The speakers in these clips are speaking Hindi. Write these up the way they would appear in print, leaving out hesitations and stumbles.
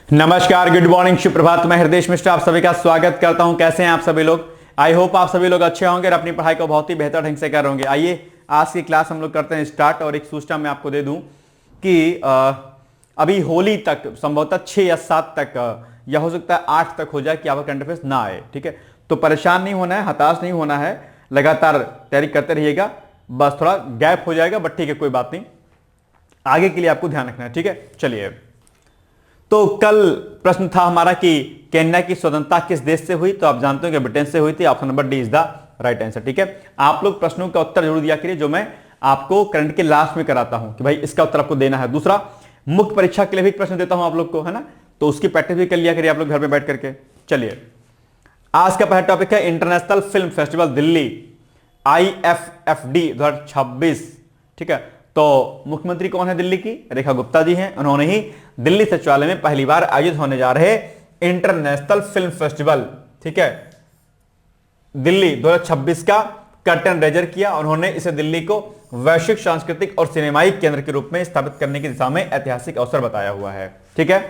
नमस्कार, गुड मॉर्निंग, सुप्रभात। मैं हृदय मिश्रा आप सभी का स्वागत करता हूं। कैसे हैं आप सभी लोग? आई होप आप सभी लोग अच्छे होंगे और अपनी पढ़ाई को बहुत ही बेहतर ढंग से कर रहे होंगे। आइए आज की क्लास हम लोग करते हैं स्टार्ट। और एक सूचना मैं आपको दे दूं कि अभी होली तक संभवतः 6 या 7 तक या हो सकता है 8 तक हो जाए कि आपका करंट अफेयर्स ना आए। ठीक है, तो परेशान नहीं होना है, हताश नहीं होना है, लगातार तैयारी करते रहिएगा। बस थोड़ा गैप हो जाएगा, बट ठीक है, कोई बात नहीं, आगे के लिए आपको ध्यान रखना है। ठीक है, चलिए। तो कल प्रश्न था हमारा कि केन्या की स्वतंत्रता किस देश से हुई? तो आप जानते हो कि ब्रिटेन से हुई थी। Option number D is the right answer. ठीक है, आप लोग प्रश्नों का उत्तर जरूर दिया करिए, जो मैं आपको करंट के लास्ट में कराता हूं कि भाई इसका उत्तर आपको देना है। दूसरा, मुख्य परीक्षा के लिए भी प्रश्न देता हूं आप लोग को, है ना, तो उसकी प्रैक्टिस भी कर लिया करिए आप लोग घर में बैठ करके। चलिए, आज का पहला टॉपिक है international film festival Delhi IFFD 2026। ठीक है, तो मुख्यमंत्री कौन है दिल्ली की? रेखा गुप्ता जी हैं। उन्होंने ही दिल्ली सचिवालय में पहली बार आयोजित होने जा रहे इंटरनेशनल फिल्म फेस्टिवल, ठीक है, दिल्ली 2026 का कर्टन रेजर किया। उन्होंने इसे दिल्ली को वैश्विक सांस्कृतिक और सिनेमाई केंद्र के रूप में स्थापित करने की दिशा में ऐतिहासिक अवसर बताया हुआ है। ठीक है,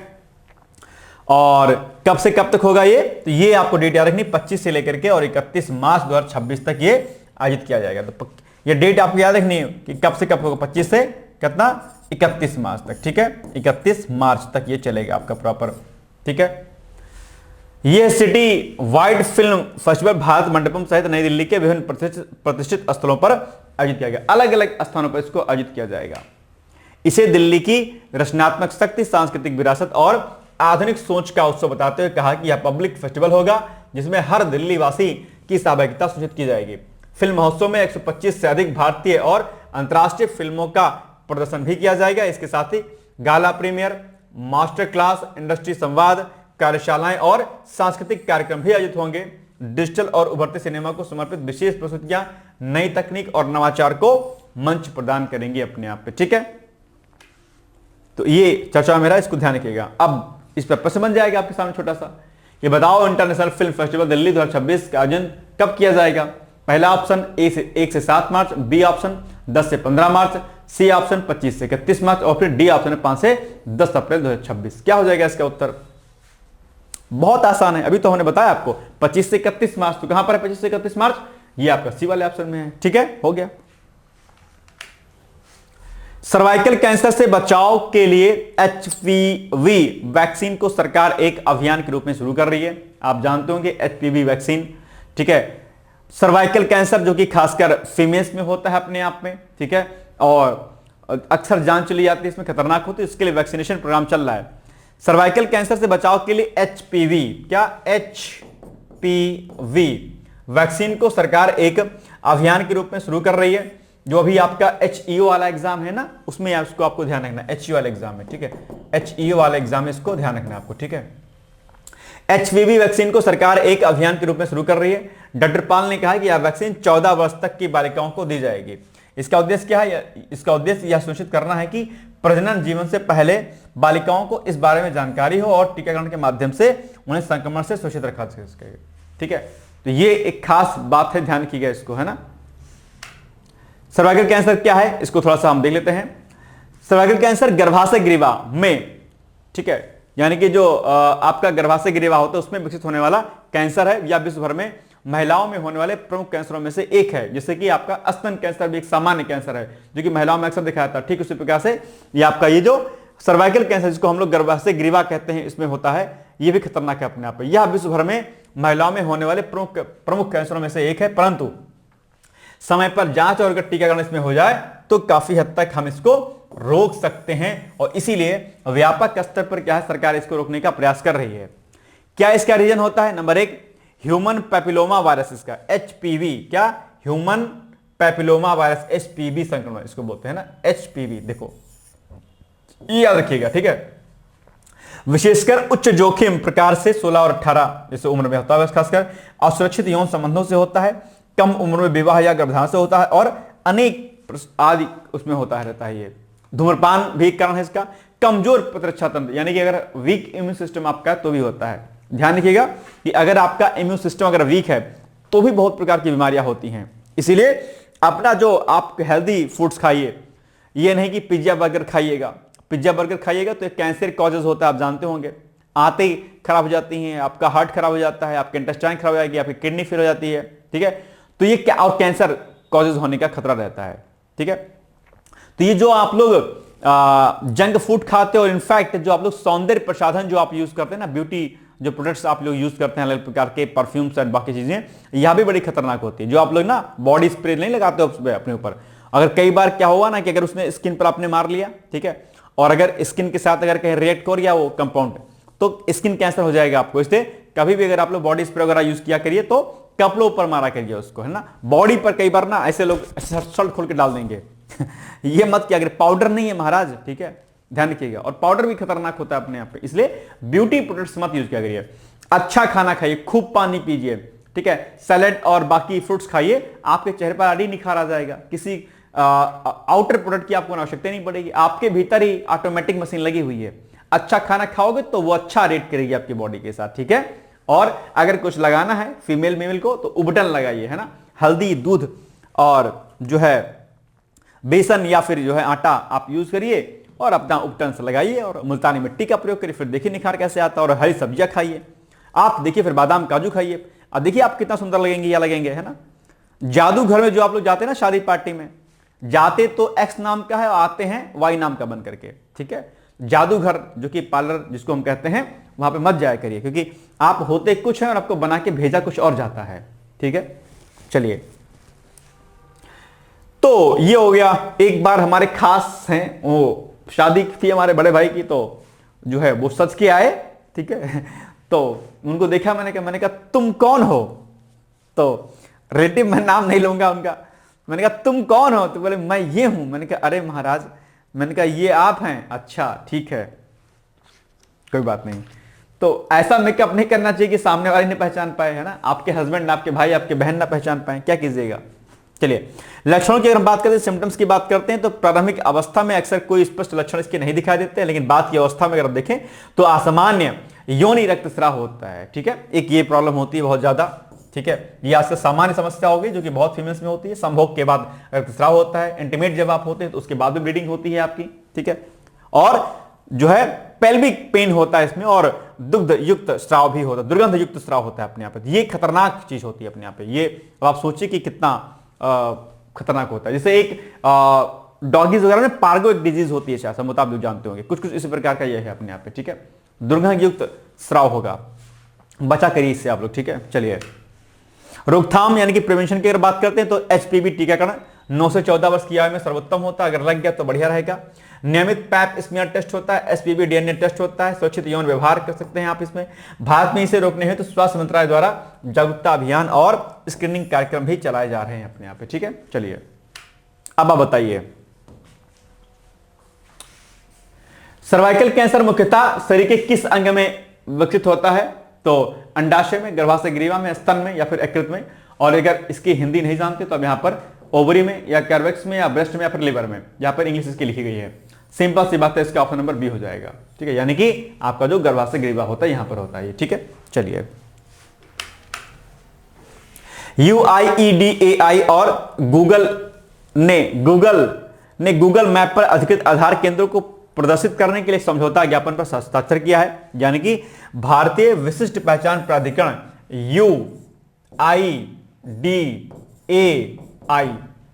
और कब से कब तक होगा ये? तो ये आपको डेट याद रखनी, 25 से लेकर के और 31 मार्च 2026 तक ये आयोजित किया जाएगा। तो ये डेट आपको याद रखनी है कि कब से कब होगा, 25 से कितना, 31 मार्च तक। ठीक है, 31 मार्च तक ये चलेगा आपका प्रॉपर। ठीक है, ये city wide film festival Bharat Mandapam सहित नई दिल्ली के विभिन्न प्रतिष्ठित स्थलों पर आयोजित किया गया। अलग अलग स्थानों पर इसको आयोजित किया जाएगा। इसे दिल्ली की रचनात्मक शक्ति, सांस्कृतिक विरासत और आधुनिक सोच का उत्सव बताते हुए कहा कि यह पब्लिक फेस्टिवल होगा जिसमें हर दिल्ली वासी की सहभागिता सुनिश्चित की जाएगी। फिल्म महोत्सव में 125 से अधिक भारतीय और अंतर्राष्ट्रीय फिल्मों का प्रदर्शन भी किया जाएगा। इसके साथ ही गाला प्रीमियर, मास्टर क्लास, इंडस्ट्री संवाद, कार्यशालाएं और सांस्कृतिक कार्यक्रम भी आयोजित होंगे। डिजिटल और उभरते सिनेमा को समर्पित विशेष प्रस्तुतियां नई तकनीक और नवाचार को मंच प्रदान करेंगी अपने आप पे। ठीक है, तो ये चर्चा मेरा, इसको ध्यान रखिएगा। अब इस पर प्रश्न बन जाएगा आपके सामने छोटा सा, ये बताओ इंटरनेशनल फिल्म फेस्टिवल दिल्ली 2026 का आयोजन कब किया जाएगा? पहला ऑप्शन 1 से 7 मार्च, बी ऑप्शन 10 से 15 मार्च, सी ऑप्शन 25 से 31 मार्च और फिर डी ऑप्शन 5 से 10 अप्रैल 2026। क्या हो जाएगा इसका उत्तर? बहुत आसान है, अभी तो हमने बताया आपको 25 से 31 मार्च। तो कहां पर है 25 से 31 मार्च? ये आपका सी वाले ऑप्शन में है। ठीक है, हो गया। सर्वाइकल कैंसर से बचाव के लिए HPV वैक्सीन को सरकार एक अभियान के रूप में शुरू कर रही है। आप जानते होंगे HPV वैक्सीन, ठीक है, सर्वाइकल कैंसर जो कि खासकर फीमेल्स में होता है अपने आप में, ठीक है, और अक्सर जान चली जाती है, इसमें खतरनाक होती है, इसके लिए वैक्सीनेशन प्रोग्राम चल रहा है। सर्वाइकल कैंसर से बचाव के लिए HPV, क्या HPV वैक्सीन को सरकार एक अभियान के रूप में शुरू कर रही है। जो अभी आपका HEO वाला एग्जाम है ना, उसमें इसको आपको ध्यान रखना है। HEO वाला एग्जाम है, ठीक है, HEO वाला एग्जाम है, इसको ध्यान रखना है आपको। ठीक है, HPV वैक्सीन को सरकार एक अभियान के रूप में शुरू कर रही है। डॉक्टर पाल ने कहा कि यह वैक्सीन 14 वर्ष तक की बालिकाओं को दी जाएगी। इसका उद्देश्य क्या है? इसका उद्देश्य यह सुनिश्चित करना है कि प्रजनन जीवन से पहले बालिकाओं को इस बारे में जानकारी हो और टीकाकरण के माध्यम से उन्हें संक्रमण से सुरक्षित रखा जा सके। ठीक है, तो ये एक खास बात है, ध्यान रखिएगा इसको, है ना। सर्वाइकल कैंसर क्या है, इसको थोड़ा सा हम देख लेते हैं। सर्वाइकल कैंसर गर्भाशय ग्रीवा में, ठीक है, यानी कि जो आपका गर्भाशय ग्रीवा होता है उसमें विकसित होने वाला कैंसर है। या विश्व भर में महिलाओं में होने वाले प्रमुख कैंसरों में से एक है। जैसे कि आपका स्तन कैंसर भी एक सामान्य कैंसर है जो कि महिलाओं में अक्सर दिखाया जाता है। ठीक उसी प्रकार से ये आपका ये जो सर्वाइकल कैंसर जिसको हम लोग गर्भाशय ग्रीवा कहते हैं, इसमें होता है, ये भी खतरनाक है अपने आप में। यह विश्व भर में महिलाओं में होने वाले प्रमुख कैंसरों में से एक है, परंतु समय पर जांच और अगर टीकाकरण इसमें हो जाए तो काफी हद तक हम इसको रोक सकते हैं। और इसीलिए व्यापक स्तर पर क्या है, सरकार इसको रोकने का प्रयास कर रही है। क्या इसका रीजन होता है? नंबर 1, ह्यूमन पैपिलोमा वायरस, इसका HPV, क्या, ह्यूमन पैपिलोमा वायरस, HPV संक्रमण इसको बोलते हैं ना, HPV। देखो ये याद रखिएगा, ठीक है। विशेषकर उच्च जोखिम प्रकार से 16 और 18 जैसे उम्र में होता है, खासकर असुरक्षित यौन संबंधों से होता है, कम उम्र में विवाह या गर्भधारण से होता है और अनेक आदि उसमें होता है, रहता है। ये धूम्रपान भी एक कारण है इसका। कमजोर प्रतिरक्षा तंत्र, यानी कि अगर वीक इम्यून सिस्टम आपका तो भी होता है। ध्यान रखिएगा कि अगर आपका इम्यून सिस्टम अगर वीक है तो भी बहुत प्रकार की बीमारियां होती हैं। इसीलिए अपना जो आप हेल्दी फूड्स खाइए, ये नहीं कि पिज्जा बर्गर खाइएगा। पिज्जा बर्गर खाइएगा तो कैंसर कॉजेज होता है, आप जानते होंगे। आंतें खराब हो जाती हैं, आपका हार्ट खराब हो जाता है, आपके इंटेस्टाइन खराब हो जाएगी, आपकी किडनी फेल हो जाती है, ठीक है। तो ये क्या, और कैंसर कॉजेज होने का खतरा रहता है, ठीक है। तो ये जो आप लोग जंक फूड खाते हो, और इनफैक्ट जो आप लोग सौंदर्य प्रसाधन जो आप यूज करते हैं ना, ब्यूटी जो प्रोडक्ट्स आप लोग यूज करते हैं, अलग प्रकार के परफ्यूम्स एंड बाकी चीजें, यह भी बड़ी खतरनाक होती है। जो आप लोग ना बॉडी स्प्रे नहीं लगाते हो अपने ऊपर, अगर कई बार क्या हुआ ना कि अगर उसने स्किन पर आपने मार लिया, ठीक है, और अगर स्किन के साथ अगर कहीं रिएक्ट हो गया वो कंपाउंड, तो स्किन कैंसर हो जाएगा आपको। इसलिए कभी भी अगर आप लोग बॉडी स्प्रे वगैरह यूज किया करिए तो कपड़ों पर मारा करिए उसको, है ना। बॉडी पर कई बार ना ऐसे लोग शर्ट खोल के डाल देंगे ये मत किया करिए, पाउडर नहीं है महाराज, ठीक है, ध्यान रखिएगा। और पाउडर भी खतरनाक होता है अपने आप पे, इसलिए ब्यूटी प्रोडक्ट्स मत यूज किया करिए। अच्छा खाना खाइए, खूब पानी पीजिए, ठीक है, सैलेड और बाकी फ्रूट्स खाइए, आपके चेहरे पर आड़ी निखार आ जाएगा। किसी आउटर प्रोडक्ट की आपको आवश्यकता नहीं पड़ेगी, आपके भीतर ही ऑटोमेटिक मशीन लगी हुई है। अच्छा खाना खाओगे तो वो अच्छा रेट करेगी आपकी बॉडी के साथ, ठीक है। और अगर कुछ लगाना है फीमेल मेल को तो उबटन लगाइए, है ना, हल्दी, दूध और जो है बेसन या फिर जो है आटा आप यूज करिए और अपना उपटन से लगाइए और मुल्तानी मिट्टी का प्रयोग करिए, फिर देखिए निखार कैसे आता है। और हरी सब्जियां खाइए आप, देखिए, फिर बादाम काजू खाइए, अब देखिए आप कितना सुंदर लगेंगे या लगेंगे, है ना। जादू घर में जो आप लोग जाते हैं ना शादी पार्टी में, जाते तो एक्स नाम का है और आते हैं वाई नाम का बन करके, ठीक है। जादूघर जो कि पार्लर जिसको हम कहते हैं, वहां पे मत जाया करिए, क्योंकि आप होते कुछ हैं और आपको बना के भेजा कुछ और जाता है, ठीक है। चलिए, तो ये हो गया। एक बार हमारे खास हैं, वो शादी थी हमारे बड़े भाई की, तो जो है वो सच के आए, ठीक है। तो उनको देखा, मैंने कहा तुम कौन हो, तो रिलेटिव, मैं नाम नहीं लूंगा उनका, मैंने कहा तुम कौन हो, तो बोले मैं ये हूं। मैंने कहा अरे महाराज, मैंने कहा ये आप हैं, अच्छा ठीक है, कोई बात नहीं। तो ऐसा मेकअप नहीं करना चाहिए कि सामने वाले ने पहचान पाए, है ना, आपके हस्बैंड, आपके भाई, आपके बहन ना पहचान पाए, क्या कीजिएगा। चलिए, लक्षणों की अगर हम बात करते हैं, सिम्टम्स की बात करते हैं, तो प्रारंभिक अवस्था में अक्सर कोई स्पष्ट लक्षण इसके नहीं दिखाई देते हैं, लेकिन बात की अवस्था में अगर आप देखें तो असामान्य योनि रक्तस्राव होता है, ठीक है। एक ये प्रॉब्लम होती है बहुत ज्यादा, ठीक है, ये आजकल सामान्य समस्या होगी जो कि बहुत फीमेल्स में होती है। संभोग के बाद रक्तस्राव होता है, इंटीमेट जब आप होते हैं तो उसके बाद भी ब्लीडिंग होती है आपकी, ठीक है। और जो है पेल्विक पेन होता है इसमें, और दुग्ध युक्त स्राव भी होता है, दुर्गंध युक्त स्राव होता है अपने आप पे। ये खतरनाक चीज होती है अपने आप पे, ये आप सोचिए कि कितना खतरनाक होता है। जैसे एक डॉगीज वगैरह में पार्गो एक डिजीज होती है, शायद सब आप लोग जानते होंगे, कुछ कुछ इसी प्रकार का ये है अपने आप पे, ठीक है। दुर्गंध युक्त स्राव होगा, बचा करिए इससे आप लोग, ठीक है। चलिए, रोकथाम यानी कि प्रिवेंशन की अगर बात करते हैं तो एचपीवी टीकाकरण 9 से 14 वर्ष की आयु में सर्वोत्तम होता है, अगर लग गया तो बढ़िया रहेगा। नियमित पैप स्मीयर टेस्ट होता है, एचपीवी डीएनए टेस्ट होता है, सुरक्षित यौन व्यवहार कर सकते हैं आप इसमें। भारत में इसे रोकने हेतु तो स्वास्थ्य मंत्रालय द्वारा जागरूकता अभियान और स्क्रीनिंग कार्यक्रम भी चलाए जा रहे हैं अपने यहाँ पे, ठीक है। चलिए, अब आप बताइए, सर्वाइकल कैंसर मुख्यतः शरीर के किस अंग में विकसित होता है, तो अंडाशय में, गर्भाशय ग्रीवा में, स्तन में या फिर यकृत में। और अगर इसकी हिंदी नहीं जानते तो अब यहां पर ओवरी में या कैर्वेक्स में या ब्रेस्ट में या फिर लिवर में, यहां पर इंग्लिश इसकी लिखी गई है। सिंपल सी बात है, इसका ऑप्शन नंबर बी हो जाएगा, ठीक है, यानी कि आपका जो गर्भाशय ग्रीवा होता है यहां पर होता है, ठीक है। चलिए, UIEDAI और गूगल ने गूगल मैप पर अधिकृत आधार केंद्रों को प्रदर्शित करने के लिए समझौता ज्ञापन पर हस्ताक्षर किया है, यानी कि भारतीय विशिष्ट पहचान प्राधिकरण UIDAI,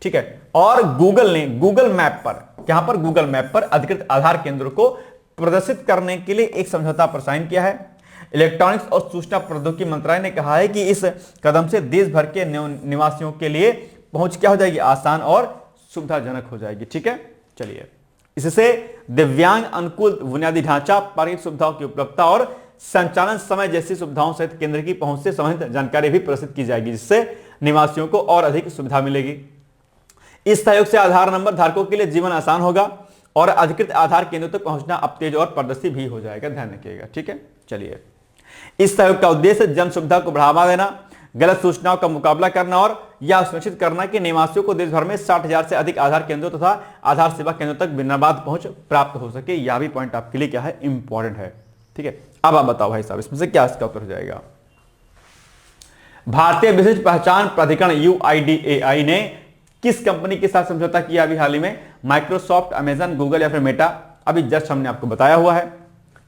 ठीक है, और गूगल ने गूगल मैप पर, यहां पर गूगल मैप पर अधिकृत आधार केंद्रों को प्रदर्शित करने के लिए एक समझौता पर साइन किया है। इलेक्ट्रॉनिक्स और सूचना प्रौद्योगिकी मंत्रालय ने कहा है कि इस कदम से देश भर के निवासियों के लिए पहुंच क्या हो जाएगी, आसान और सुविधाजनक हो जाएगी, ठीक है। चलिए, इससे दिव्यांग अनुकूल बुनियादी ढांचा, पारित सुविधाओं की उपलब्धता और संचालन समय जैसी सुविधाओं सहित केंद्र की पहुंच से संबंधित जानकारी भी प्रस्तुत की जाएगी, जिससे निवासियों को और अधिक सुविधा मिलेगी। इस सहयोग से आधार नंबर धारकों के लिए जीवन आसान होगा और अधिकृत आधार केंद्रों तक पहुंचना अब तेज और पारदर्शी भी हो जाएगा, ध्यान रखिएगा, ठीक है। चलिए, इस सहयोग का उद्देश्य जन सुविधा को बढ़ावा देना, गलत सूचनाओं का मुकाबला करना और यह सुनिश्चित करना कि निवासियों को देश भर में 60,000 से अधिक आधार केंद्रों तथा आधार सेवा केंद्रों तक बिनाबाद पहुंच प्राप्त हो सके। यह भी पॉइंट आपके लिए क्या है, इंपॉर्टेंट है, ठीक है। अब आप बताओ भाई साहब, इसमें से क्या इसका उत्तर हो जाएगा। भारतीय विशिष्ट पहचान प्राधिकरण UIDAI ने किस कंपनी के साथ समझौता किया अभी हाल ही में, माइक्रोसॉफ्ट, अमेजन, गूगल या फिर मेटा। अभी जस्ट हमने आपको बताया हुआ है,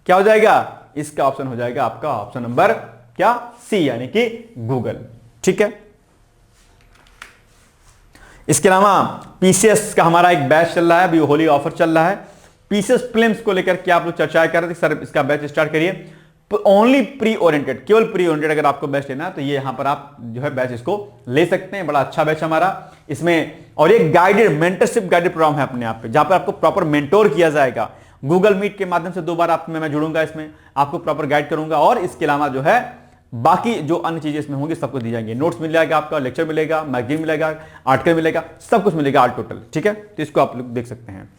क्या हो जाएगा, इसका ऑप्शन हो जाएगा आपका ऑप्शन नंबर क्या, सी, यानी कि गूगल। ठीक है। इसके अलावा पीसीएस का हमारा एक बैच चल रहा है, अभी होली ऑफर चल रहा है। पीसीएस प्रीलिम्स को लेकर के आप लोग चर्चाएं कर रहे थे, सर इसका बैच स्टार्ट करिए। ओनली प्री ओरिएंटेड, केवल प्री ओरिएंटेड अगर आपको बैच लेना है तो ये यहां पर आप जो है बैच इसको ले सकते हैं। बड़ा अच्छा बैच हमारा इसमें, और ये गाइडेड मेंटरशिप गाइडेड प्रोग्राम है अपने आप पे, जहां पर आपको प्रॉपर मेंटोर किया जाएगा। गूगल मीट के माध्यम से 2 बार आप में मैं जुड़ूंगा, इसमें आपको प्रॉपर गाइड करूंगा, और इसके अलावा जो है बाकी जो अन्य चीजें इसमें होंगी सबको दी जाएंगी। नोट्स मिल जाएगा आपका, लेक्चर मिलेगा, मैगजीन मिलेगा, आर्टिकल मिलेगा, सब कुछ मिलेगा ऑल टोटल। ठीक है, तो इसको आप लोग देख सकते हैं।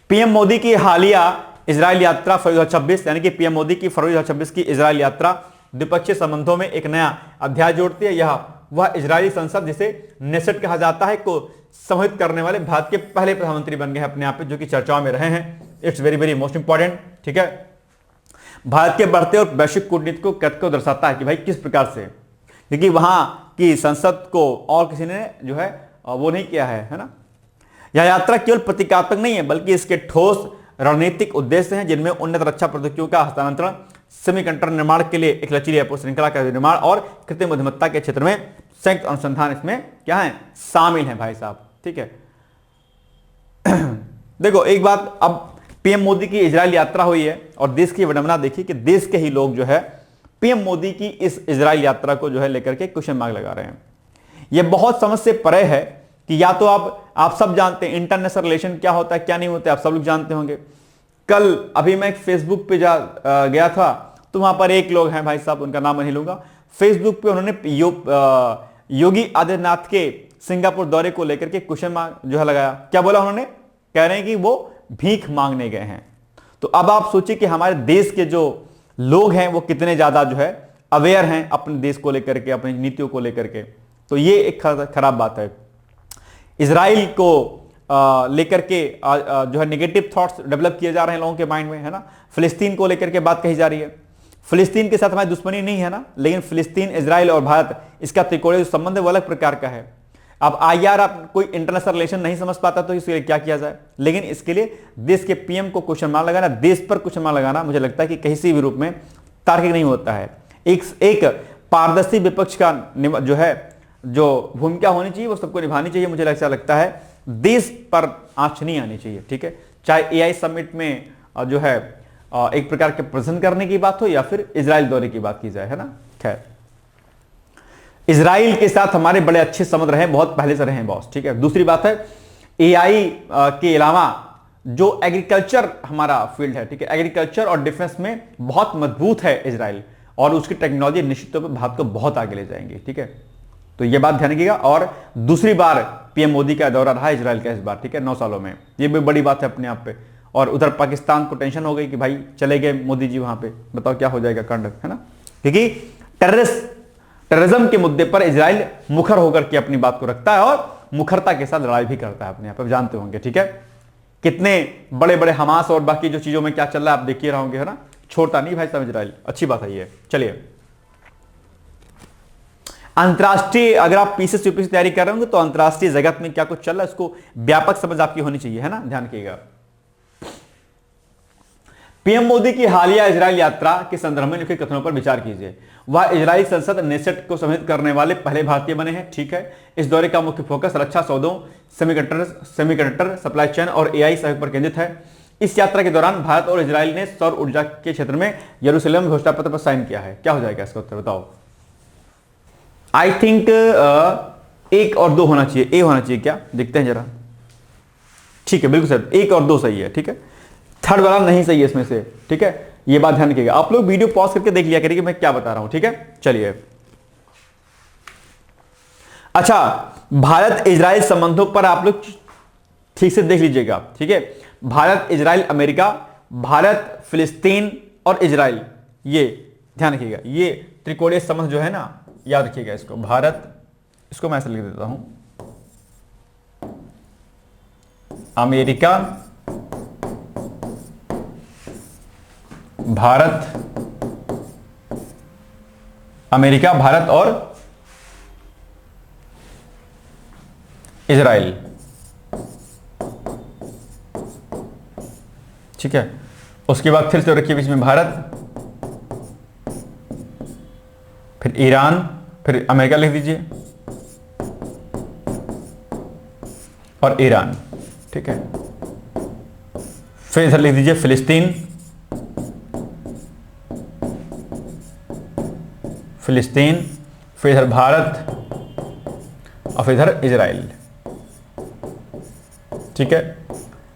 पीएम मोदी की हालिया इजराइल यात्रा फरवरी 2026, यानी कि पीएम मोदी की फरवरी 2026 की इजराइल यात्रा द्विपक्षीय संबंधों में एक नया अध्याय जोड़ती है। यह वह इजरायली संसद जिसे नेसेट कहा जाता है को संबोधित करने वाले भारत के पहले प्रधानमंत्री बन गए हैं अपने आप पे, जो कि चर्चाओं में रहे हैं। It's very very most important. ठीक है, भारत के बढ़ते और वैश्विक कूटनीति को दर्शाता है कि भाई किस प्रकार से, क्योंकि वहां की संसद को और किसी ने जो है वो नहीं किया है ना। यह यात्रा केवल प्रतीकात्मक नहीं है, बल्कि इसके ठोस रणनीतिक उद्देश्य हैं, जिनमें उन्नत रक्षा प्रौद्योगिकियों का हस्तांतरण, सेमीकंडक्टर निर्माण के लिए एक लचीली आपूर्ति श्रृंखला का निर्माण और कृत्रिम बुद्धिमत्ता के क्षेत्र में संयुक्त अनुसंधान इसमें क्या है, शामिल है भाई साहब। ठीक है, देखो एक बात, अब पीएम मोदी की इजराइल यात्रा हुई है और देश की विडंबना देखिए कि देश के ही लोग जो है पीएम मोदी की इस इजराइल यात्रा को जो है लेकर के क्वेश्चन मार्क लगा रहे हैं। यह बहुत समझ से परे है कि या तो आप सब जानते हैं इंटरनेशनल रिलेशन क्या होता है क्या नहीं होता है, आप सब लोग जानते होंगे। कल अभी मैं फेसबुक पे गया था तो वहां पर एक लोग हैं भाई साहब, उनका नाम नहीं लूंगा, फेसबुक पे उन्होंने योगी आदित्यनाथ के सिंगापुर दौरे को लेकर के क्वेश्चन मार्क जो है लगाया। क्या बोला उन्होंने, कह रहे हैं कि वो भीख मांगने गए हैं। तो अब आप सोचिए कि हमारे देश के जो लोग हैं वो कितने ज्यादा जो है अवेयर हैं अपने देश को लेकर के, अपनी नीतियों को लेकर के। तो ये एक खराब बात है। इजराइल को लेकर के जो है नेगेटिव थॉट्स डेवलप किए जा रहे हैं लोगों के माइंड में, है ना। फिलिस्तीन को लेकर के बात कही जा रही है। फिलिस्तीन के साथ हमारी दुश्मनी नहीं है ना, लेकिन फिलिस्तीन, इजराइल और भारत, इसका त्रिकोणीय संबंध है वो अलग प्रकार का है। अब आईआर आप कोई इंटरनेशनल रिलेशन नहीं समझ पाता तो इसके लिए क्या किया जाए, लेकिन इसके लिए देश के पीएम को क्वेश्चन मार्क लगाना, देश पर क्वेश्चन मार्क लगाना, मुझे लगता है कि किसी भी रूप में तार्किक नहीं होता है। एक पारदर्शी विपक्ष का जो है जो भूमिका होनी चाहिए वो सबको निभानी चाहिए। मुझे ऐसा लगता है देश पर आंच नहीं आनी चाहिए। ठीक है, चाहे एआई समिट में जो है एक प्रकार के प्रदर्शन करने की बात हो या फिर इजराइल दौरे की बात की जाए, है ना। खैर, इजराइल के साथ हमारे बड़े अच्छे संबंध रहे, बहुत पहले से रहे हैं बॉस। ठीक है, दूसरी बात है एआई के अलावा जो एग्रीकल्चर हमारा फील्ड है, ठीक है, एग्रीकल्चर और डिफेंस में बहुत मजबूत है इजराइल, और उसकी टेक्नोलॉजी निश्चित तौर पर भारत को बहुत आगे ले जाएंगे। ठीक है, तो यह बात ध्यान रखिएगा। और दूसरी बार पीएम मोदी का दौरा रहा इजराइल का इस बार, ठीक है, 9 सालों में, यह भी बड़ी बात है अपने आप पे। और उधर पाकिस्तान को टेंशन हो गई कि भाई चले गए मोदी जी वहां पे, बताओ क्या हो जाएगा कांड, है ना। क्योंकि टेररिज्म के मुद्दे पर इजराइल मुखर होकर के अपनी बात को रखता है और मुखरता के साथ लड़ाई भी करता है अपने यहाँ पर, जानते होंगे। ठीक है, कितने बड़े बड़े हमास और बाकी जो चीजों में क्या चल रहा है आप देखिए रहोगे, है ना। छोड़ता नहीं भाई साहब इजराइल, अच्छी बात है ये। चलिए, अंतरराष्ट्रीय, अगर आप पीसीएस यूपीएससी की तैयारी कर रहे होंगे तो अंतरराष्ट्रीय जगत में क्या कुछ चल रहा है उसको व्यापक समझ आपकी होनी चाहिए, है ना, ध्यान रखिएगा। पीएम मोदी की हालिया इजराइल यात्रा के संदर्भ में लिखे कथनों पर विचार कीजिए। वह इजरायली संसद नेसेट को सम्मिलित करने वाले पहले भारतीय बने हैं। ठीक है, इस दौरे का मुख्य फोकस रक्षा सौदों, सेमीकंडक्टर सप्लाई चेन और एआई सहयोग पर केंद्रित है। इस यात्रा के दौरान भारत और इजराइल ने सौर ऊर्जा के क्षेत्र में यरूशलेम घोषणा पत्र पर साइन किया है। क्या हो जाएगा इसका उत्तर बताओ। आई थिंक 1 और 2 होना चाहिए, ए होना चाहिए, क्या देखते हैं जरा। ठीक है, बिल्कुल सर, 1 और 2 सही है। ठीक है, थर्ड वाला नहीं सही है इसमें से। ठीक है, ये बात ध्यान रखिएगा। आप लोग वीडियो पॉज करके देख लिया करिए मैं क्या बता रहा हूं। ठीक है, चलिए। अच्छा, भारत इजराइल संबंधों पर आप लोग ठीक से देख लीजिएगा। ठीक है, भारत, इजराइल, अमेरिका, भारत, फिलिस्तीन और इजराइल, ये ध्यान रखिएगा। ये त्रिकोणीय संबंध जो है ना, याद रखिएगा इसको। भारत, इसको मैं ऐसे लिख देता हूं, अमेरिका, भारत, अमेरिका, भारत और इजराइल। ठीक है, उसके बाद फिर से रखिए बीच में भारत, फिर ईरान, फिर अमेरिका लिख दीजिए और ईरान, ठीक है। फिर इधर लिख दीजिए फिलिस्तीन, फिलिस्तीन, फिर इधर भारत और फिर इधर इजराइल, ठीक है।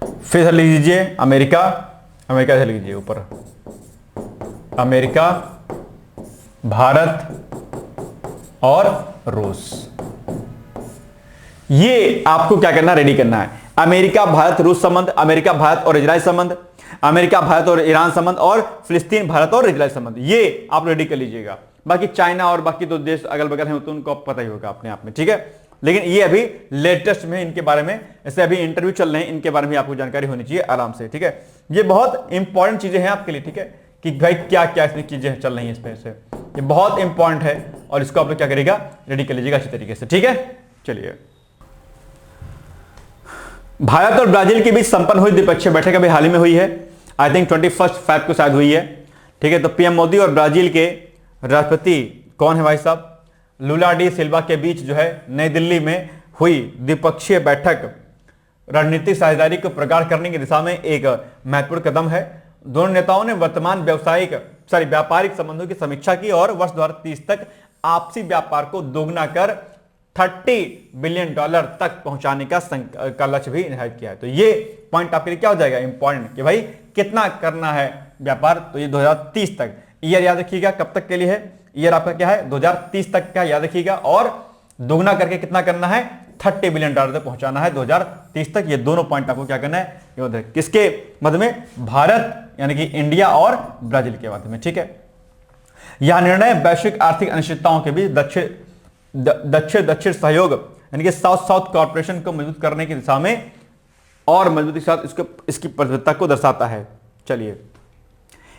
फिर इधर लिख दीजिए अमेरिका, अमेरिका इधर लिख दीजिए ऊपर, अमेरिका, भारत और रूस। ये आपको क्या करना, रेडी करना है। अमेरिका भारत रूस संबंध, अमेरिका भारत और इजराइल संबंध, अमेरिका भारत और ईरान संबंध और फिलिस्तीन भारत और इजराइल संबंध, ये आप रेडी कर लीजिएगा। बाकी चाइना और बाकी तो देश अगल बगल हैं तो उनको पता ही होगा अपने आप में, ठीक है। लेकिन ये अभी लेटेस्ट में इनके बारे में, ऐसे अभी इंटरव्यू चल रहे हैं, इनके बारे में आपको जानकारी होनी चाहिए आराम से, ठीक है। ये बहुत इंपॉर्टेंट चीजें हैं आपके लिए, ठीक है, कि भाई क्या क्या इसमें चीजें चल रही हैं इसमें से, ये बहुत इंपॉर्टेंट है और इसको आप लोग क्या करेगा, रेडी कर लीजिएगा अच्छी तरीके से, ठीक है। चलिए, भारत और ब्राजील के बीच संपन्न हुई द्विपक्षीय बैठक अभी हाल ही में हुई है, आई थिंक 21 फरवरी को शायद हुई है, ठीक है। तो पीएम मोदी और ब्राजील के राष्ट्रपति कौन है भाई साहब, लुला डी सिल्वा के बीच जो है नई दिल्ली में हुई द्विपक्षीय बैठक रणनीतिक साझेदारी को प्रगाढ़ करने की दिशा में एक महत्वपूर्ण कदम है। दोनों नेताओं ने वर्तमान व्यापारिक संबंधों की समीक्षा की और वर्ष 2030 तक आपसी व्यापार को दोगुना कर $30 बिलियन तक पहुंचाने का लक्ष्य भी निर्धारित किया है। तो ये पॉइंट आपके लिए क्या हो जाएगा, इंपॉर्टेंट, कि भाई कितना करना है व्यापार, तो ये 2030 तक, ईयर याद रखिएगा कब तक के लिए है, ईयर आपका क्या है 2030 तक का याद रखिएगा, और दोगुना करके कितना करना है, $30 बिलियन तक पहुंचाना है 2030 तक। ये दोनों पॉइंट आपको क्या करना है, ये किसके मध्य में, भारत यानी कि इंडिया और ब्राजील के मध्य में, ठीक है। यह निर्णय वैश्विक आर्थिक अनिश्चितताओं के बीच दक्षिण सहयोग यानी कि साउथ साउथ कॉर्पोरेशन को मजबूत करने की दिशा में और मजबूती के साथ इसकी प्रतिबद्धता को दर्शाता है। चलिए,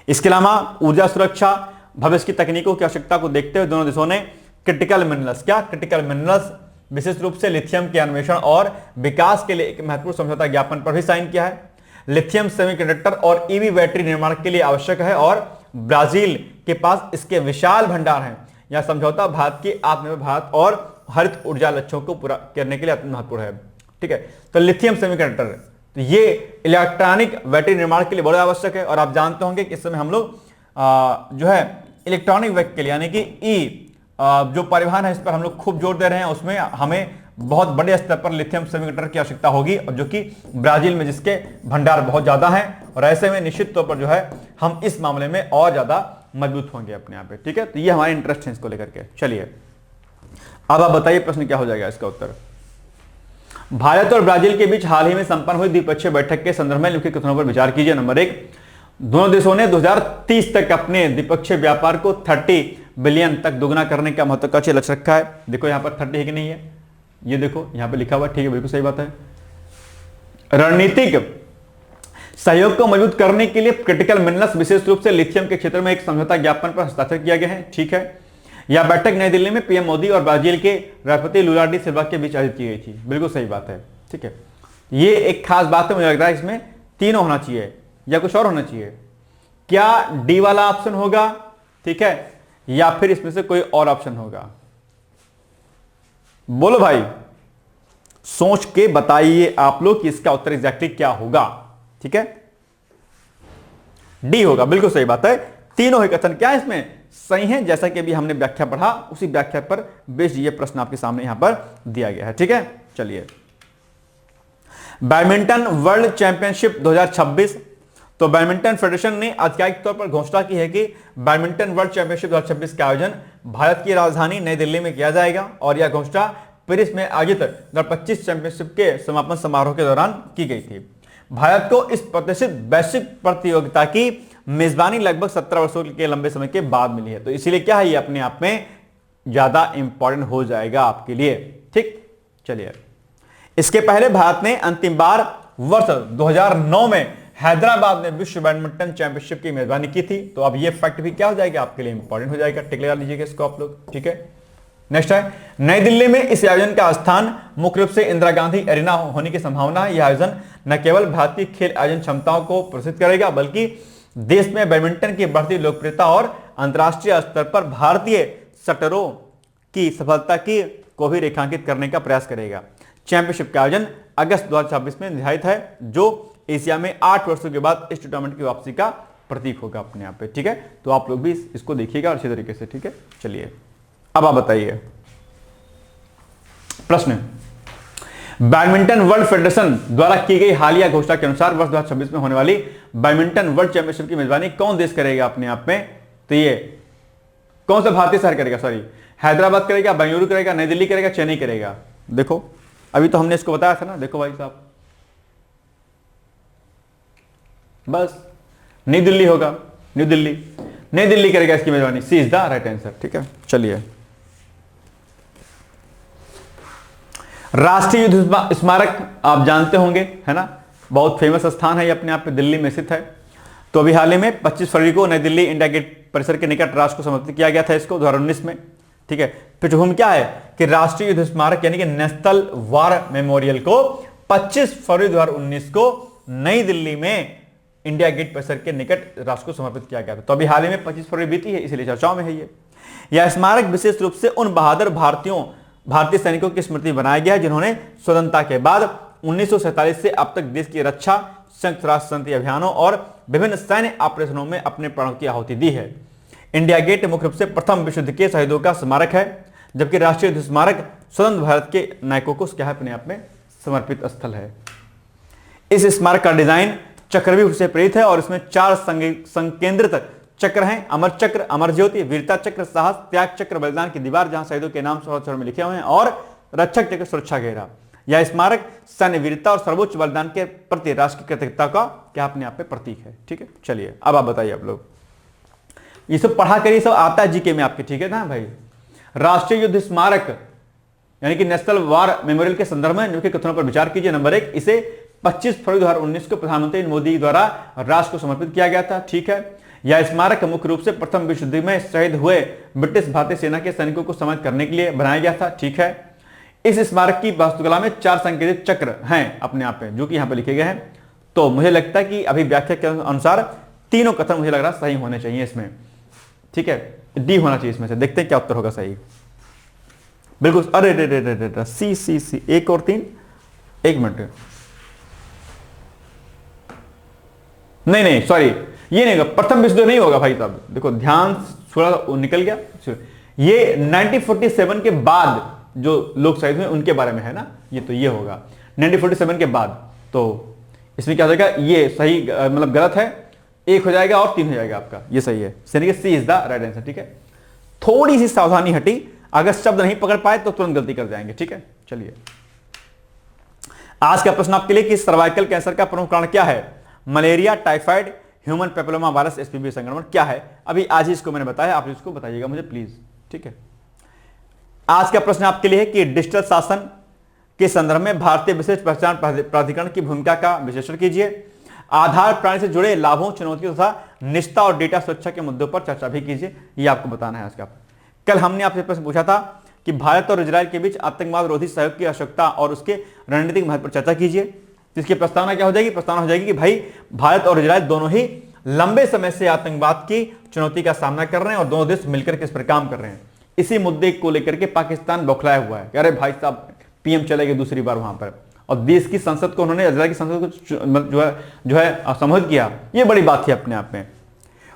इसके अलावा ऊर्जा सुरक्षा, भविष्य की तकनीकों की आवश्यकता को देखते हुए दोनों देशों ने क्रिटिकल मिनरल्स, क्या क्रिटिकल मिनरल्स, विशेष रूप से लिथियम के अन्वेषण और विकास के लिए एक महत्वपूर्ण समझौता ज्ञापन पर भी साइन किया है। लिथियम सेमीकंडक्टर और ईवी बैटरी निर्माण के लिए आवश्यक है और ब्राजील के पास इसके विशाल भंडार हैं। यह समझौता भारत की आत्मनिर्भर भारत और हरित ऊर्जा लक्ष्यों को पूरा करने के लिए अत्यंत महत्वपूर्ण है, ठीक है। तो लिथियम सेमीकंडक्टर, तो ये इलेक्ट्रॉनिक बैटरी निर्माण के लिए बहुत आवश्यक है। और आप जानते होंगे कि इस समय हम लोग जो है इलेक्ट्रॉनिक व्हीकल यानी कि जो परिवहन है इस पर हम लोग खूब जोर दे रहे हैं, उसमें हमें बहुत बड़े स्तर पर लिथियम सेमीकंडक्टर की आवश्यकता होगी, और जो कि ब्राजील में जिसके भंडार बहुत ज्यादा हैं, और ऐसे में निश्चित तौर पर जो है हम इस मामले में और ज्यादा मजबूत होंगे अपने यहाँ पे, ठीक है। तो ये हमारे इंटरेस्ट है इसको लेकर के। चलिए, अब आप बताइए प्रश्न क्या हो जाएगा इसका उत्तर। भारत और ब्राजील के बीच हाल ही में संपन्न हुई द्विपक्षीय बैठक के संदर्भ में निम्नलिखित कथनों पर विचार कीजिए। नंबर 1, दोनों देशों ने 2030 तक अपने द्विपक्षीय व्यापार को 30 बिलियन तक दोगुना करने का महत्वाकांक्षी लक्ष्य रखा है। देखो यहां पर 30 है कि नहीं है, ये देखो यहां पर लिखा हुआ, ठीक है, बिल्कुल सही बात है। रणनीतिक सहयोग को मजबूत करने के लिए क्रिटिकल मिनरल्स, विशेष रूप से लिथियम के क्षेत्र में एक समझौता ज्ञापन पर हस्ताक्षर किया गया है, ठीक है। यह बैठक नई दिल्ली में पीएम मोदी और ब्राजील के राष्ट्रपति लुला डी सिल्वा के बीच आयोजित की गई थी, बिल्कुल सही बात है, ठीक है। ये एक खास बात है, मुझे लग रहा है इसमें तीनों होना चाहिए या कुछ और होना चाहिए। क्या डी वाला ऑप्शन होगा, ठीक है, या फिर इसमें से कोई और ऑप्शन होगा, बोलो भाई, सोच के बताइए आप लोग कि इसका उत्तर एग्जैक्टली क्या होगा, ठीक है। डी होगा, बिल्कुल सही बात है। तीनों ही कथन क्या इसमें सही है, जैसा कि अभी हमने व्याख्या पढ़ा उसी व्याख्या पर बेस्ड ये प्रश्न आपके सामने यहां पर दिया गया है, ठीक है। चलिए, बैडमिंटन वर्ल्ड चैंपियनशिप 2026, तो बैडमिंटन फेडरेशन ने आधिकारिक तौर पर घोषणा की है कि बैडमिंटन वर्ल्ड चैंपियनशिप 2026 का आयोजन भारत की राजधानी नई दिल्ली में किया जाएगा, और यह घोषणा पेरिस में आयोजित 2025 चैंपियनशिप के समापन समारोह के दौरान की गई थी। भारत को इस प्रतिष्ठित वैश्विक प्रतियोगिता की मेजबानी लगभग 17 वर्षों के लंबे समय के बाद मिली है, तो इसीलिए क्या है, ये अपने आप में ज्यादा इंपॉर्टेंट हो जाएगा आपके लिए, ठीक। चलिए, इसके पहले भारत ने अंतिम बार वर्ष 2009 में हैदराबाद में विश्व बैडमिंटन चैंपियनशिप की मेजबानी की थी। तो अब ये फैक्ट भी क्या हो जाएगा आपके लिए, इंपॉर्टेंट हो जाएगा, टिक लगा लीजिएगा इसको आप लोग, ठीक है। नेक्स्ट है, नई दिल्ली में इस आयोजन का स्थान मुख्य रूप से इंदिरा गांधी एरिना होने की संभावना है। यह आयोजन न केवल भारतीय खेल आयोजन क्षमताओं को प्रदर्शित करेगा, बल्कि देश में बैडमिंटन की बढ़ती लोकप्रियता और अंतर्राष्ट्रीय स्तर पर भारतीय शटरों की सफलता की को भी रेखांकित करने का प्रयास करेगा। चैंपियनशिप का आयोजन अगस्त 2026 में निर्धारित है, जो एशिया में 8 वर्षों के बाद इस टूर्नामेंट की वापसी का प्रतीक होगा अपने आप पे। ठीक है, तो आप लोग भी इसको देखिएगा अच्छी तरीके से। ठीक है, चलिए अब आप बताइए प्रश्न। बैडमिंटन वर्ल्ड फेडरेशन द्वारा की गई हालिया घोषणा के अनुसार वर्ष 2026 में होने वाली बैडमिंटन वर्ल्ड चैंपियनशिप की मेजबानी कौन देश करेगा अपने आप में? तो ये कौन सा भारतीय शहर करेगा? सॉरी, हैदराबाद करेगा, बेंगलुरु करेगा, नई दिल्ली करेगा, चेन्नई करेगा? देखो अभी तो हमने इसको बताया था ना, देखो भाई साहब, बस नई दिल्ली होगा, न्यू दिल्ली, नई दिल्ली करेगा इसकी मेजबानी। सी इज द राइट आंसर। ठीक है, चलिए राष्ट्रीय युद्ध स्मारक आप जानते होंगे, है ना, बहुत फेमस स्थान है ये, अपने आप में दिल्ली में स्थित है। तो अभी हाल ही में 25 फरवरी को नई दिल्ली इंडिया गेट परिसर के निकट राष्ट्र को समर्पित किया गया था इसको 2019 में। ठीक है, पृष्ठभूमि क्या है कि राष्ट्रीय युद्ध स्मारक यानी कि नेशनल वॉर मेमोरियल को 25 फरवरी 2019 को नई दिल्ली में इंडिया गेट परिसर के निकट राष्ट्र को समर्पित किया गया था। तो अभी हाल ही में 25 फरवरी बीती है, इसलिए चर्चाओं में है ये। यह स्मारक विशेष रूप से उन बहादुर भारतीय सैनिकों की स्मृति बनाया गया है जिन्होंने स्वतंत्रता के बाद 1947 से अब तक देश की रक्षा, संयुक्त राष्ट्र शांति अभियानों और विभिन्न सैन्य ऑपरेशनों में अपने प्राणों की आहुति दी है। इंडिया गेट मुख्य रूप से प्रथम विश्व युद्ध के शहीदों का स्मारक है, जबकि राष्ट्रीय युद्ध स्मारक स्वतंत्र भारत के नायकों को क्या है अपने आप में समर्पित स्थल है। इस स्मारक का डिजाइन चक्रव्यूह से प्रेरित है और इसमें 4 संकेंद्रित चक्र हैं, अमर चक्र, अमर ज्योति, वीरता चक्र, साहस, त्याग चक्र, बलिदान की दीवार जहां शहीदों के नाम अक्षरों में लिखे हुए हैं, और रक्षक चक्र, सुरक्षा घेरा। यह स्मारक सैन्य वीरता और सर्वोच्च बलिदान के प्रति राष्ट्र की कृतज्ञता का क्या अपने आप में प्रतीक है। ठीक है, चलिए अब आप बताइए, आप लोग ये सब पढ़ा करिए, सब आता है जीके में आपके। ठीक है ना भाई, राष्ट्रीय युद्ध स्मारक यानी कि नेशनल वॉर मेमोरियल के संदर्भ में निम्नलिखित कथनों पर विचार कीजिए। नंबर 1, इसे 25 फरवरी 2019 को प्रधानमंत्री मोदी द्वारा राष्ट्र को समर्पित किया गया था। ठीक है, यह स्मारक मुख्य रूप से प्रथम विश्व युद्ध में शहीद हुए ब्रिटिश भारतीय सेना के सैनिकों को सम्मानित करने के लिए बनाया गया था। ठीक है, इस स्मारक की वास्तुकला में 4 संकेतित चक्र हैं अपने आप में, जो कि यहां पर लिखे गए हैं। तो मुझे लगता है कि अभी व्याख्या के अनुसार तीनों कथन मुझे लग रहा है सही होने चाहिए इसमें। ठीक है, डी होना चाहिए इसमें से। देखते हैं क्या उत्तर होगा सही। बिल्कुल, अरे सी सी सी 1 और 3, 1 मिनट, नहीं सॉरी, ये नहीं होगा, प्रथम विश्व युद्ध नहीं होगा भाई साहब। देखो ध्यान थोड़ा निकल गया, ये 1947 के बाद जो लोग शहीद हुए उनके बारे में है ना, ये तो ये होगा 1947 के बाद। तो इसमें क्या हो जाएगा, ये सही मतलब गलत है, 1 हो जाएगा और 3 हो जाएगा आपका, ये सही है। सी इज द राइट आंसर। ठीक है, थोड़ी सी सावधानी हटी, अगर शब्द नहीं पकड़ पाए तो तुरंत गलती कर जाएंगे। ठीक है, चलिए आज का प्रश्न आपके लिए कि सर्वाइकल कैंसर का प्रमुख कारण क्या है? Malaria, typhoid, human papilloma virus, HPV संक्रमण क्या है? अभी आज ही इसको मैंने बताया, आप इसको बताइएगा मुझे प्लीज। ठीक है, आज का प्रश्न आपके लिए है कि डिजिटल शासन के संदर्भ में भारतीय विशेष पहचान प्राधिकरण की भूमिका का विश्लेषण कीजिए। आधार प्रणाली से जुड़े लाभों, चुनौतियों तथा निष्ठा और डेटा सुरक्षा के मुद्दों पर चर्चा भी कीजिए। ये आपको बताना है आज का। कल हमने आपसे प्रश्न पूछा था कि भारत और इजराइल के बीच आतंकवाद रोधी सहयोग की आवश्यकता और उसके रणनीतिक महत्व पर चर्चा कीजिए। इसकी प्रस्तावना क्या हो जाएगी? प्रस्तावना हो जाएगी कि भाई भारत और इजराइल दोनों ही लंबे समय से आतंकवाद की चुनौती का सामना कर रहे हैं और दोनों देश मिलकर के इस पर काम कर रहे हैं। इसी मुद्दे को लेकर के पाकिस्तान बौखलाया हुआ है, अरे भाई साहब पीएम चलेंगे दूसरी बार वहां पर, और देश की संसद को उन्होंने इजराइल की संसद को जो है संबोधित किया। ये बड़ी बात थी अपने आप में।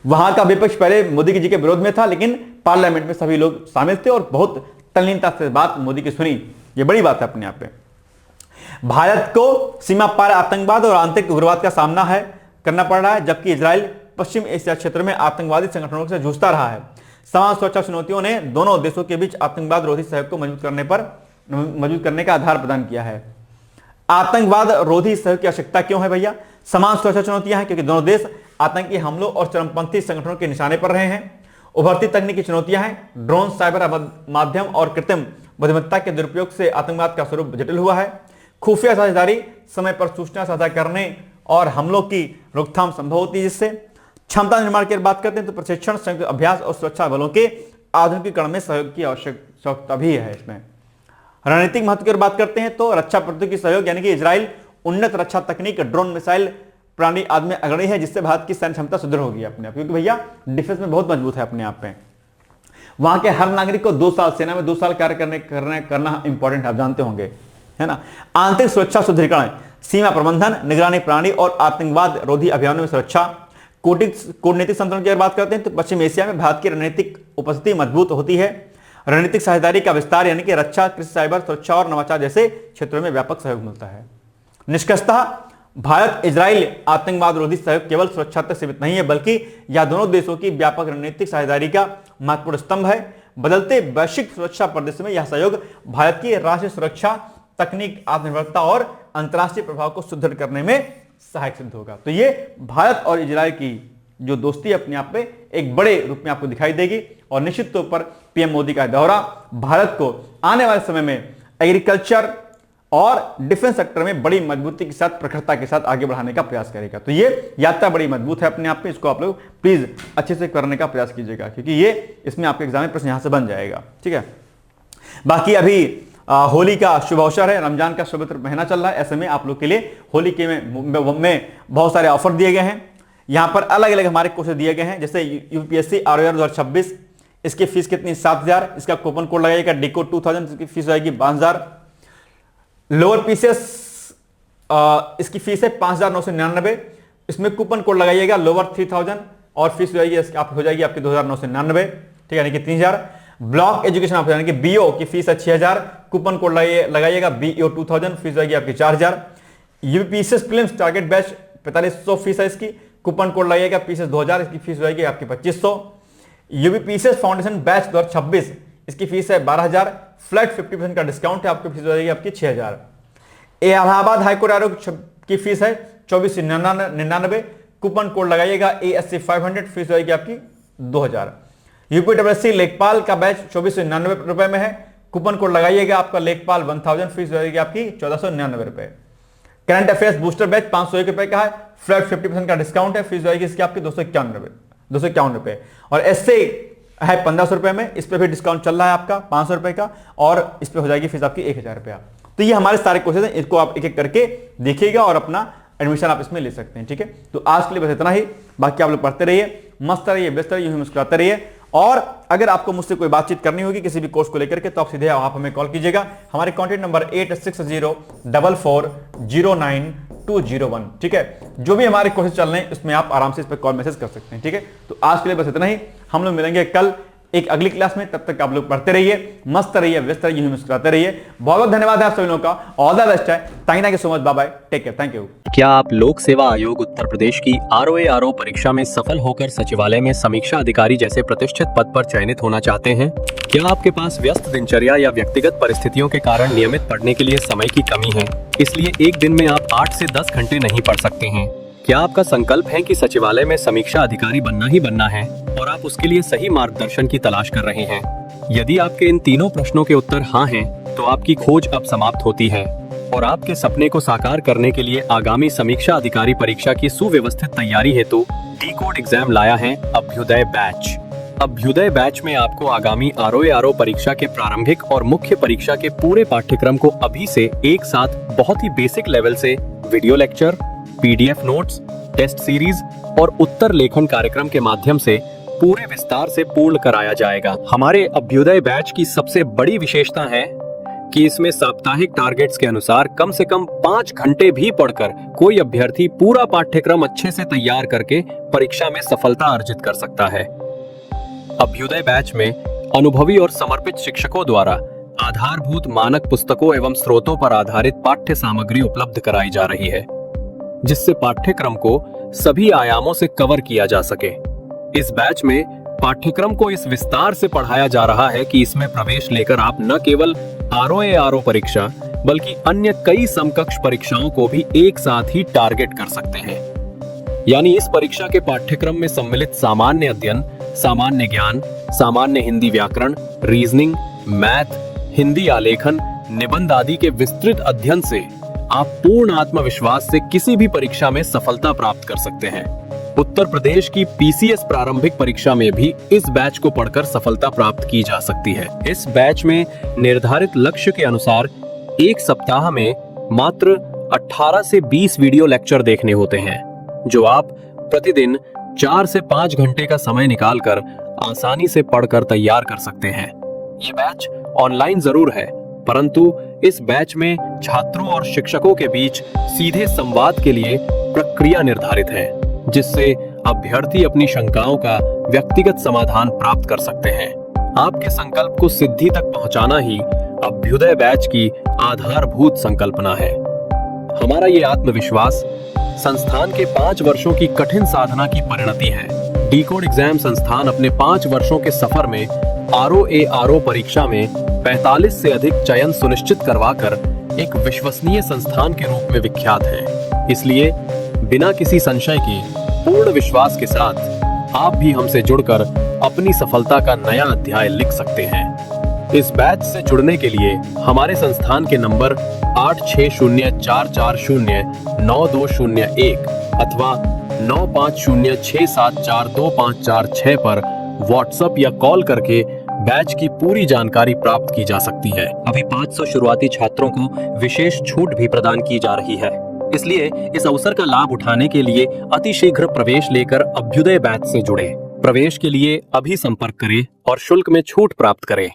वहां का विपक्ष पहले मोदी जी के विरोध में था, लेकिन पार्लियामेंट में सभी लोग शामिल थे और बहुत तल्लीनता से बात मोदी की सुनी। ये बड़ी बात है अपने आप में। भारत को सीमा पार आतंकवाद और आंतरिक उग्रवाद का सामना करना पड़ रहा है, जबकि इजराइल पश्चिम एशिया क्षेत्र में आतंकवादी संगठनों से जूझता रहा है। समान सुरक्षा चुनौतियों ने दोनों देशों के बीच आतंकवाद रोधी सहयोग को मजबूत करने का आधार प्रदान किया है। आतंकवाद रोधी सहयोग की आवश्यकता क्यों है भैया? समान सुरक्षा चुनौतियां हैं क्योंकि दोनों देश आतंकी हमलों और चरमपंथी संगठनों के निशाने पर रहे हैं। उभरती तकनीकी चुनौतियां हैं, ड्रोन, साइबर माध्यम और कृत्रिम बुद्धिमत्ता के दुरुपयोग से आतंकवाद का स्वरूप जटिल हुआ है। खुफिया साझेदारी, समय पर सूचना साझा करने और हमलों की रोकथाम संभव होती है। जिससे क्षमता निर्माण की बात करते हैं तो प्रशिक्षण, संयुक्त अभ्यास और सुरक्षा बलों के आधुनिकीकरण में सहयोग की आवश्यकता भी है। इसमें रणनीतिक महत्व की बात करते हैं तो रक्षा प्रौद्योगिकी सहयोग, यानी कि इजराइल उन्नत रक्षा तकनीक, ड्रोन, मिसाइल प्रणाली आदि में अग्रणी है, जिससे भारत की सैन्य क्षमता सुदृढ़ होगी अपने आप, क्योंकि भैया डिफेंस में बहुत मजबूत है अपने आप में। वहां के हर नागरिक को 2 साल सेना में 2 साल कार्य करना इंपॉर्टेंट है, आप जानते होंगे, है ना। आंतरिक सुरक्षा सुदृढ़ीकरण, सीमा प्रबंधन, निगरानी प्रणाली और आतंकवाद रोधी अभियानों में सुरक्षा। कूटनीतिक संतुलन की अगर बात करते हैं तो पश्चिम एशिया में भारत की रणनीतिक उपस्थिति मजबूत होती है। रणनीतिक साझेदारी का विस्तार यानी कि रक्षा, कृषि, साइबर सुरक्षा और नवाचार जैसे क्षेत्रों में व्यापक सहयोग मिलता है। निष्कर्षतः भारत इजराइल आतंकवाद रोधी सहयोग केवल सुरक्षा तक सीमित नहीं है, बल्कि यह दोनों देशों की व्यापक रणनीतिक साझेदारी का महत्वपूर्ण स्तंभ है। बदलते वैश्विक सुरक्षा परिदृश्य में यह सहयोग भारत की राष्ट्रीय सुरक्षा, तकनीक, आत्मनिर्भरता और अंतर्राष्ट्रीय प्रभाव को सुदृढ़ करने में सहायक सिद्ध होगा। तो ये भारत और इजराइल की जो दोस्ती अपने आप में एक बड़े रूप में आपको दिखाई देगी, और निश्चित तौर पर पीएम मोदी का दौरा भारत को आने वाले समय में एग्रीकल्चर और डिफेंस सेक्टर में बड़ी मजबूती के साथ, प्रखरता के साथ आगे बढ़ाने का प्रयास करेगा। तो ये यात्रा बड़ी मजबूत है अपने आप में, इसको आप लोग प्लीज अच्छे से करने का प्रयास कीजिएगा, क्योंकि ये इसमें आपके एग्जाम में प्रश्न यहां से बन जाएगा, ठीक है। बाकी अभी होली का शुभ अवसर है, रमजान का पवित्र महीना चल रहा है, ऐसे में आप लोग के लिए होली के में बहुत सारे ऑफर दिए गए हैं। यहां पर अलग अलग हमारे कोर्स दिए गए हैं, जैसे यूपीएससी आरओआर 2026, इसकी फीस कितनी 7,000, इसका कूपन कोड लगाइएगा डिको 2000, इसकी फीस आएगी 5,000। लोअर पीसेस इसकी फीस है 5,999, इसमें कूपन कोड लगाइएगा लोअर 3000 और फीस हो जाएगी आपकी 2,999, ठीक है, यानी कि 3,000। ब्लॉक एजुकेशन ऑफिसर यानी कि बीओ की फीस है 6,000, कूपन कोड लगाइएगा बीओ 2000, फीस होगी आपकी 4,000। UPSC prelims target batch 4500 fees है इसकी, कूपन कोड लगाइएगा पीसेस 2,000, इसकी फीस होगी आपकी 2,500। यूपीएससी फाउंडेशन बैच 2026, इसकी फीस है 12,000, फ्लैट 50% का डिस्काउंट है, आपकी फीस हो जाएगी आपकी 6,000। इलाहाबाद हाईकोर्ट आयोग की फीस है 2499, कूपन कोड लगाइएगा ASC 500, फीस होगी आपकी 2,000। यूपीडब्ल्यूएससी लेखपाल का बैच 2499 रुपए में है, कूपन कोड लगाइएगा आपका लेखपाल 1000, फीस होगी आपकी 1499 रुपए। करंट अफेयर्स बूस्टर बैच 501 रुपए का है, फ्लैट 50% का डिस्काउंट है, फीस होगी इसकी आपकी 251 रुपए। और एसए है 1500 रुपए में, इस पर भी डिस्काउंट चल रहा है आपका 500 रुपए का, और इस पर हो जाएगी फीस आपकी 1000 रुपया। तो ये हमारे सारे कोर्सेज हैं, इसको आप एक एक करके देखिएगा और अपना एडमिशन आप इसमें ले सकते हैं, ठीक है। तो आज के लिए बस इतना ही, बाकी आप लोग पढ़ते रहिए, मस्त रहिए, व्यस्त रहिए, यूं ही मुस्कुराते रहिए। और अगर आपको मुझसे कोई बातचीत करनी होगी किसी भी कोर्स को लेकर के, तो आप सीधे आप हमें कॉल कीजिएगा, हमारे कॉन्टैक्ट नंबर 8604409201, ठीक है। जो भी हमारे कोर्सेज चल रहे हैं उसमें आप आराम से इस पर कॉल मैसेज कर सकते हैं, ठीक है। तो आज के लिए बस इतना ही, हम लोग मिलेंगे कल एक अगली क्लास में, तब तक आप लोग पढ़ते रहिए, मस्त रहिए, व्यस्त रहिए, मुस्कुराते रहिए। बहुत बहुत धन्यवाद है आप सभी लोगों का, ऑल द बेस्ट है, thank you so much, bye bye, take care, thank you. क्या आप लोक सेवा आयोग उत्तर प्रदेश की ROA परीक्षा में सफल होकर सचिवालय में समीक्षा अधिकारी जैसे प्रतिष्ठित पद पर चयनित होना चाहते हैं? क्या आपके पास व्यस्त दिनचर्या या व्यक्तिगत परिस्थितियों के कारण नियमित पढ़ने के लिए समय की कमी है, इसलिए एक दिन में आप 8 से 10 घंटे नहीं पढ़ सकते हैं? क्या आपका संकल्प है कि सचिवालय में समीक्षा अधिकारी बनना ही बनना है और आप उसके लिए सही मार्गदर्शन की तलाश कर रहे हैं? यदि आपके इन तीनों प्रश्नों के उत्तर हाँ हैं, तो आपकी खोज अब समाप्त होती है और आपके सपने को साकार करने के लिए आगामी समीक्षा अधिकारी परीक्षा की सुव्यवस्थित तैयारी हेतु डी-कोड एग्जाम लाया है अभ्युदय बैच। अभ्युदय बैच में आपको आगामी ROA परीक्षा के प्रारंभिक और मुख्य परीक्षा के पूरे पाठ्यक्रम को अभी से एक साथ बहुत ही बेसिक लेवल से video lecture, PDF notes, test series और उत्तर लेखन कार्यक्रम के माध्यम से पूरे विस्तार से पूर्ण कराया जाएगा। हमारे अभ्युदय बैच की सबसे बड़ी विशेषता है कि इसमें साप्ताहिक टारगेट्स के अनुसार कम से कम 5 घंटे भी पढ़कर कोई अभ्यर्थी पूरा पाठ्यक्रम अच्छे से तैयार करके परीक्षा में सफलता अर्जित कर सकता है। अभ्युदय बैच में अनुभवी और समर्पित शिक्षकों द्वारा आधारभूत मानक पुस्तकों एवं स्रोतों पर आधारित पाठ्य सामग्री उपलब्ध कराई जा रही है, जिससे पाठ्यक्रम को सभी आयामों से कवर किया जा सके। इस बैच में पाठ्यक्रम को इस विस्तार से पढ़ाया जा रहा है कि इसमें प्रवेश लेकर आप न केवल ROA परीक्षा बल्कि अन्य कई समकक्ष परीक्षाओं को भी एक साथ ही टारगेट कर सकते हैं। यानी इस परीक्षा के पाठ्यक्रम में सम्मिलित सामान्य अध्ययन, सामान्य ज्ञान, सामान्य हिंदी व्याकरण, रीजनिंग, मैथ, हिंदी आलेखन, निबंध आदि के विस्तृत अध्ययन से आप पूर्ण आत्मविश्वास से किसी भी परीक्षा में सफलता प्राप्त कर सकते हैं। उत्तर प्रदेश की PCS प्रारंभिक परीक्षा में भी इस बैच को पढ़कर सफलता प्राप्त की जा सकती है। इस बैच में निर्धारित लक्ष्य के अनुसार एक सप्ताह में मात्र 18 से 20 वीडियो लेक्चर देखने होते हैं। जो आप प्रतिदिन 4 से 5 घंटे का समय निकालकर आसानी से पढ़कर तैयार कर सकते हैं। ये बैच ऑनलाइन जरूर है, परंतु इस बैच में छात्रों और शिक्षकों के बीच सीधे संवाद के लिए प्रक्रिया निर्धारित है, जिससे अभ्यर्थी अपनी शंकाओं का व्यक्तिगत समाधान प्राप्त कर सकते हैं। आपके संकल्प को सिद्धि तक पहुंचाना ही अभ्युदय बैच की आधारभूत संकल्पना है। हमारा ये आत्मविश्वास संस्थान के 5 वर्षों की कठिन साधना की परिणति है। डीकोड एग्जाम संस्थान अपने 5 वर्षों के सफर में ROARO परीक्षा में 45 से अधिक चयन सुनिश्चित करवाकर एक विश्वसनीय संस्थान के रूप में विख्यात है। इसलिए बिना किसी संशय के पूर्ण विश्वास के साथ आप भी हमसे जुड़कर अपनी सफलता का नया अध्याय लिख सकते हैं। इस बैच से जुड़ने के लिए हमारे संस्थान के नंबर 8604409201 अथवा 9506742546 पर व्हाट्सएप या कॉल करके बैच की पूरी जानकारी प्राप्त की जा सकती है। अभी 500 शुरुआती छात्रों को विशेष छूट भी प्रदान की जा रही है, इसलिए इस अवसर का लाभ उठाने के लिए अतिशीघ्र प्रवेश लेकर अभ्युदय बैच से जुड़े। प्रवेश के लिए अभी संपर्क करें और शुल्क में छूट प्राप्त करें।